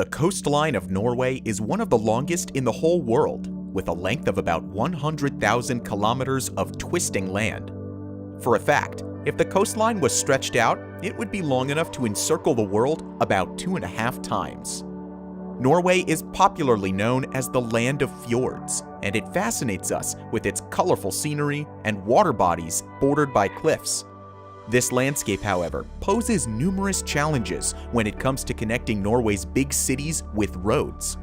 The coastline of Norway is one of the longest in the whole world, with a length of about 100,000 kilometers of twisting land. For a fact, if the coastline was stretched out, it would be long enough to encircle the world about 2.5 times. Norway is popularly known as the land of fjords, and it fascinates us with its colorful scenery and water bodies bordered by cliffs. This landscape, however, poses numerous challenges when it comes to connecting Norway's big cities with roads.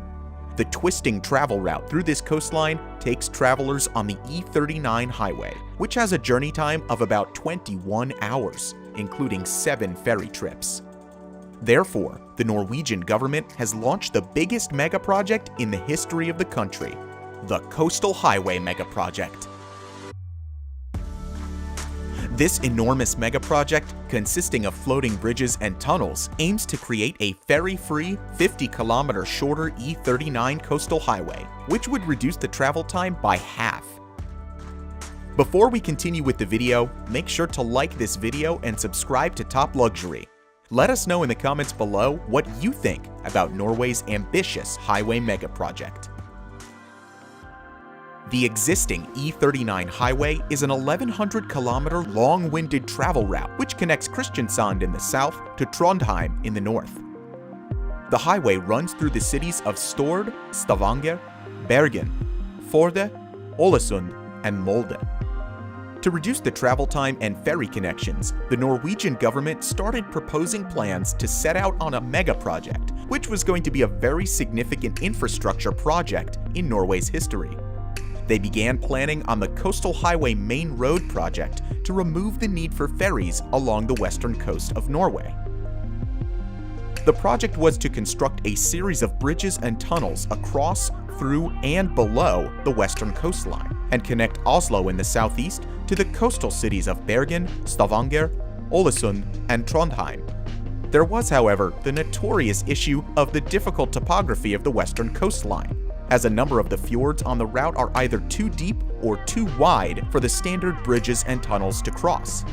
The twisting travel route through this coastline takes travelers on the E39 highway, which has a journey time of about 21 hours, including 7 ferry trips. Therefore, the Norwegian government has launched the biggest megaproject in the history of the country, the Coastal Highway Megaproject. This enormous megaproject, consisting of floating bridges and tunnels, aims to create a ferry-free, 50-kilometer shorter E39 coastal highway, which would reduce the travel time by half. Before we continue with the video, make sure to like this video and subscribe to Top Luxury. Let us know in the comments below what you think about Norway's ambitious highway megaproject. The existing E39 highway is an 1,100-kilometer long-winded travel route which connects Kristiansand in the south to Trondheim in the north. The highway runs through the cities of Stord, Stavanger, Bergen, Førde, Ålesund, and Molde. To reduce the travel time and ferry connections, the Norwegian government started proposing plans to set out on a megaproject, which was going to be a very significant infrastructure project in Norway's history. They began planning on the Coastal Highway Main Road project to remove the need for ferries along the western coast of Norway. The project was to construct a series of bridges and tunnels across, through, and below the western coastline, and connect Oslo in the southeast to the coastal cities of Bergen, Stavanger, Ålesund, and Trondheim. There was, however, the notorious issue of the difficult topography of the western coastline, as a number of the fjords on the route are either too deep or too wide for the standard bridges and tunnels to cross.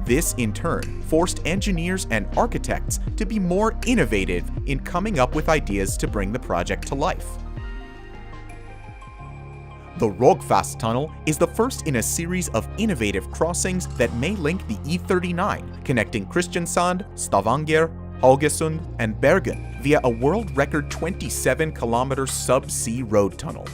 This, in turn, forced engineers and architects to be more innovative in coming up with ideas to bring the project to life. The Rogfast Tunnel is the first in a series of innovative crossings that may link the E39, connecting Kristiansand, Stavanger, Haugesund, and Bergen via a world record 27-kilometer sub-sea road tunnel.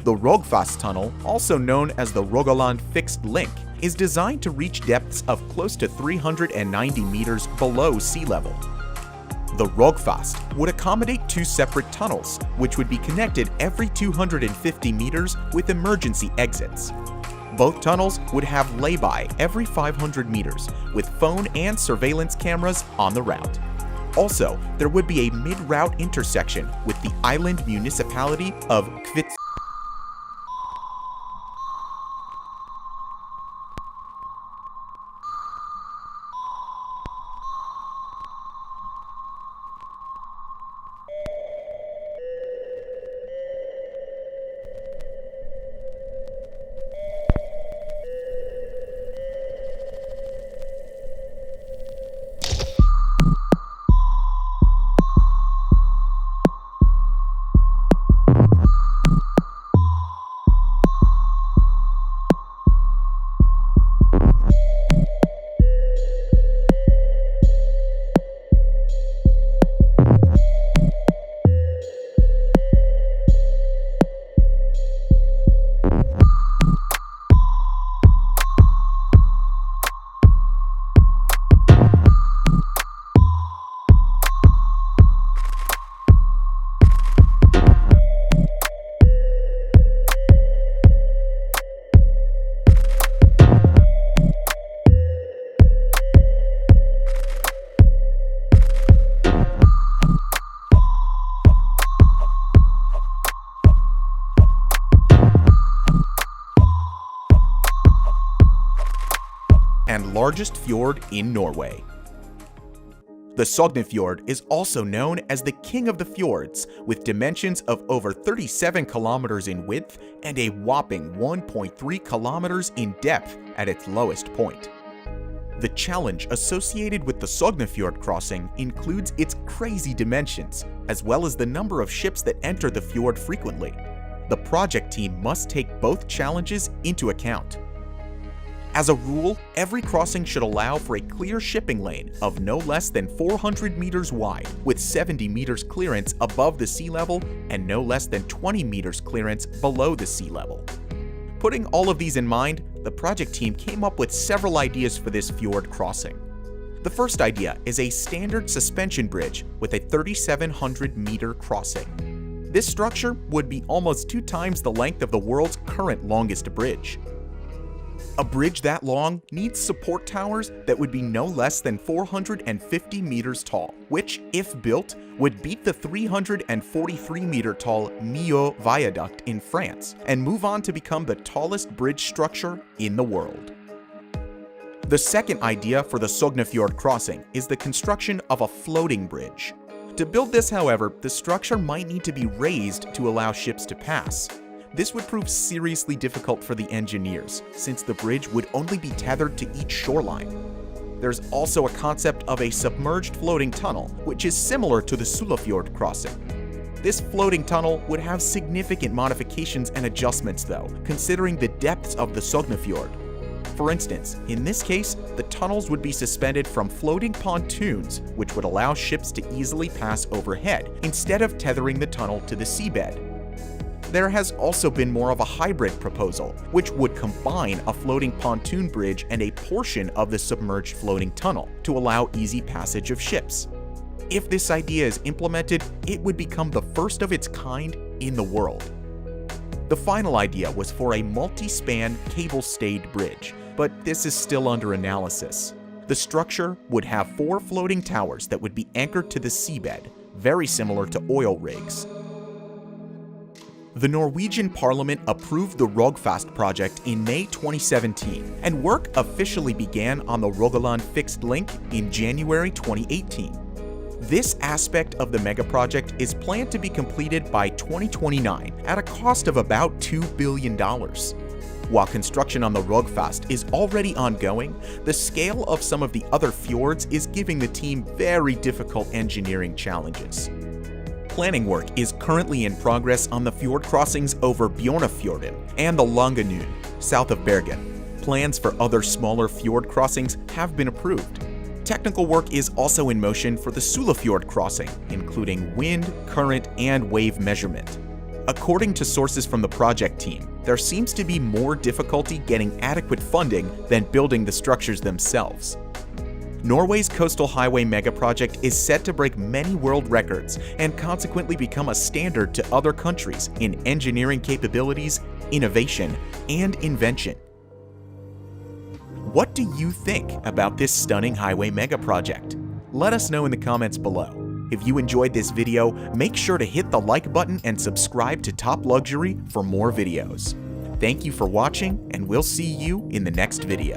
The Rogfast Tunnel, also known as the Rogaland Fixed Link, is designed to reach depths of close to 390 meters below sea level. The Rogfast would accommodate 2 separate tunnels, which would be connected every 250 meters with emergency exits. Both tunnels would have lay-by every 500 meters, with phone and surveillance cameras on the route. Also, there would be a mid-route intersection with the island municipality of Kvitsøy. And largest fjord in Norway. The Sognefjord is also known as the King of the Fjords, with dimensions of over 37 kilometers in width and a whopping 1.3 kilometers in depth at its lowest point. The challenge associated with the Sognefjord crossing includes its crazy dimensions, as well as the number of ships that enter the fjord frequently. The project team must take both challenges into account. As a rule, every crossing should allow for a clear shipping lane of no less than 400 meters wide, with 70 meters clearance above the sea level and no less than 20 meters clearance below the sea level. Putting all of these in mind, the project team came up with several ideas for this fjord crossing. The first idea is a standard suspension bridge with a 3,700-meter crossing. This structure would be almost 2 times the length of the world's current longest bridge. A bridge that long needs support towers that would be no less than 450 meters tall, which, if built, would beat the 343-meter-tall Millau Viaduct in France and move on to become the tallest bridge structure in the world. The second idea for the Sognefjord crossing is the construction of a floating bridge. To build this, however, the structure might need to be raised to allow ships to pass. This would prove seriously difficult for the engineers, since the bridge would only be tethered to each shoreline. There's also a concept of a submerged floating tunnel, which is similar to the Sulafjord crossing. This floating tunnel would have significant modifications and adjustments though, considering the depths of the Sognefjord. For instance, in this case, the tunnels would be suspended from floating pontoons, which would allow ships to easily pass overhead, instead of tethering the tunnel to the seabed. There has also been more of a hybrid proposal, which would combine a floating pontoon bridge and a portion of the submerged floating tunnel to allow easy passage of ships. If this idea is implemented, it would become the first of its kind in the world. The final idea was for a multi-span cable-stayed bridge, but this is still under analysis. The structure would have 4 floating towers that would be anchored to the seabed, very similar to oil rigs. The Norwegian Parliament approved the Rogfast project in May 2017, and work officially began on the Rogaland Fixed Link in January 2018. This aspect of the megaproject is planned to be completed by 2029 at a cost of about $2 billion. While construction on the Rogfast is already ongoing, the scale of some of the other fjords is giving the team very difficult engineering challenges. Planning work is currently in progress on the fjord crossings over Bjornafjorden and the Langenun, south of Bergen. Plans for other smaller fjord crossings have been approved. Technical work is also in motion for the Sulafjord crossing, including wind, current, and wave measurement. According to sources from the project team, there seems to be more difficulty getting adequate funding than building the structures themselves. Norway's coastal highway megaproject is set to break many world records and consequently become a standard to other countries in engineering capabilities, innovation, and invention. What do you think about this stunning highway megaproject? Let us know in the comments below. If you enjoyed this video, make sure to hit the like button and subscribe to Top Luxury for more videos. Thank you for watching, and we'll see you in the next video.